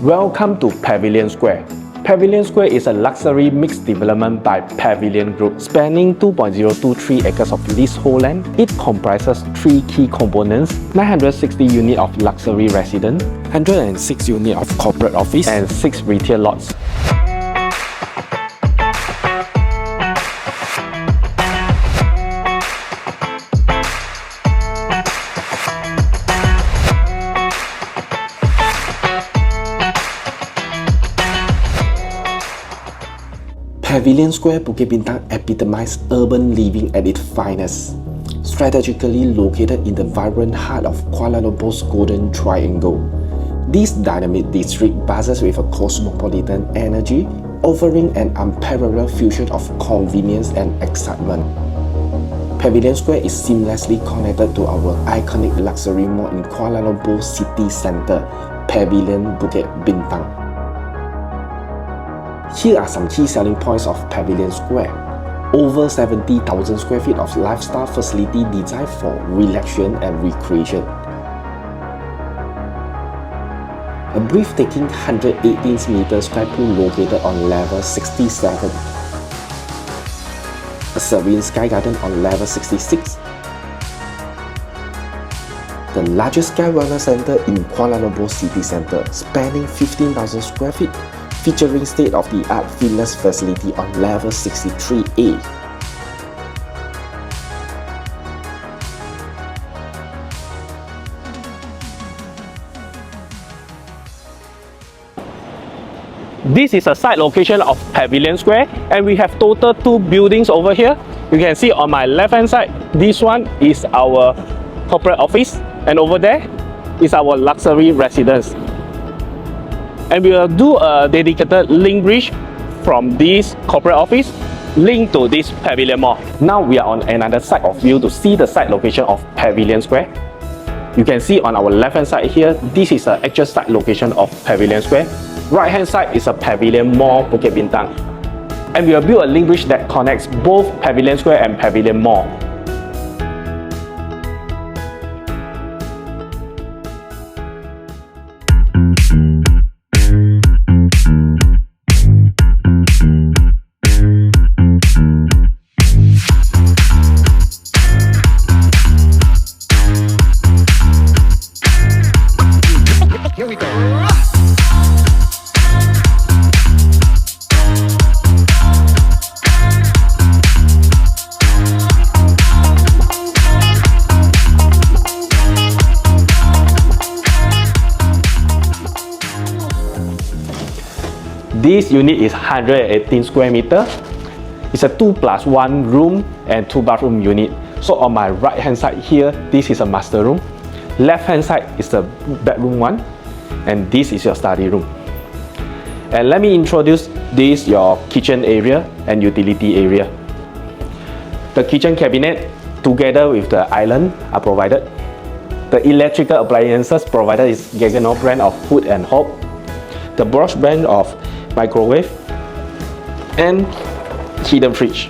Welcome to Pavilion Square. Pavilion Square is a luxury mixed development by Pavilion Group, spanning 2.023 acres of leasehold land. It comprises 3 key components: 960 units of luxury residence, 106 units of corporate office, and 6 retail lots. Pavilion Square Bukit Bintang epitomizes urban living at its finest. Strategically located in the vibrant heart of Kuala Lumpur's Golden Triangle, this dynamic district buzzes with a cosmopolitan energy, offering an unparalleled fusion of convenience and excitement. Pavilion Square is seamlessly connected to our iconic luxury mall in Kuala Lumpur city centre, Pavilion Bukit Bintang. Here are some key selling points of Pavilion Square. Over 70,000 square feet of lifestyle facility designed for relaxation and recreation. A breathtaking 118-meter sky pool located on level 67. A serene sky garden on level 66. The largest sky wellness center in Kuala Lumpur city centre, spanning 15,000 square feet, featuring state-of-the-art fitness facility on level 63A. This is a site location of Pavilion Square, and we have total 2 buildings over here. You can see on my left hand side, this one is our corporate office, and over there is our luxury residence. And we will do a dedicated link bridge from this corporate office linked to this Pavilion Mall. Now we are on another side of view to see the site location of Pavilion Square. You can see on our left hand side here, this is the actual site location of Pavilion Square. Right hand side is a Pavilion Mall Bukit Bintang. And we will build a link bridge that connects both Pavilion Square and Pavilion Mall. Here we go. This unit is 118 square meter. It's a 2+1 room and 2 bathroom unit. So on my right hand side here, this is a master room. Left hand side is the bedroom one, and this is your study room. And let me introduce this your kitchen area and utility area. The kitchen cabinet together with the island are provided. The electrical appliances provided is Gaggenau brand of Hood and Hope, the Bosch brand of microwave, and hidden fridge.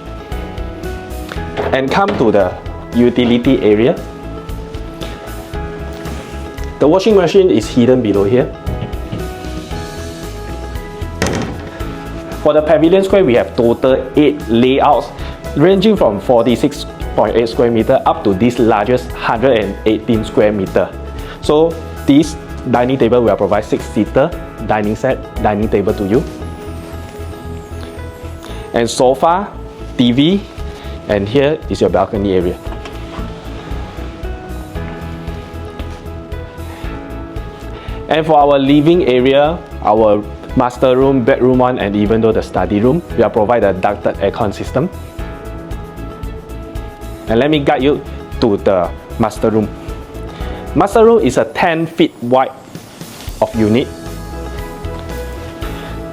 And come to the utility area. The washing machine is hidden below here. For the Pavilion Square, we have total 8 layouts ranging from 46.8 square meter up to this largest 118 square meter. So this dining table will provide 6-seater dining set, dining table to you. And sofa, TV, and here is your balcony area. And for our living area, our master room, bedroom one, and even though the study room, we are provide a ducted aircon system. And let me guide you to the master room. Master room is a 10 feet wide of unit.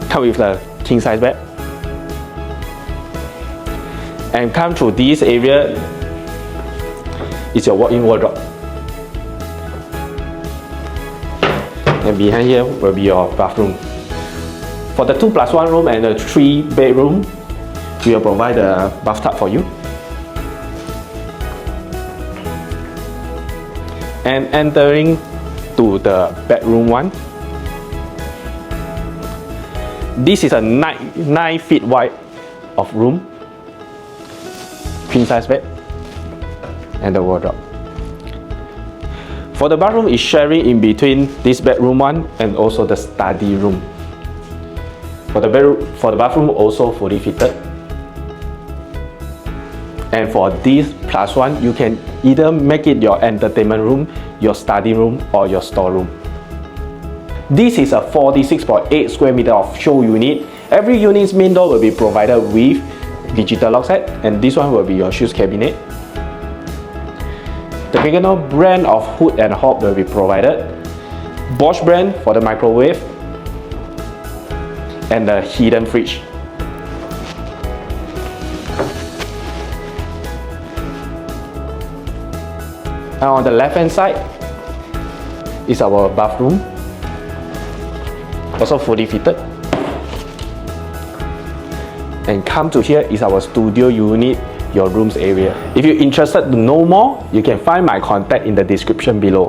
Come with the king size bed. And come through this area is your walk-in wardrobe. And behind here will be your bathroom. For the 2+1 room and the 3 bedroom, we will provide a bathtub for you. And entering to the bedroom one, This is a 9 feet wide of room, queen size bed, and the wardrobe. For the bathroom, is sharing in between this bedroom one and also the study room. For the bathroom, also fully fitted. And for this plus one, you can either make it your entertainment room, your study room, or your storeroom. This is a 46.8 square meter of show unit. Every unit's main door will be provided with digital lock set, and this one will be your shoes cabinet. The Pavilion brand of hood and hob will be provided. Bosch brand for the microwave and the hidden fridge. And on the left hand side is our bathroom, also fully fitted. And come to here is our studio unit, your rooms area. If you're interested to know more, you can find my contact in the description below.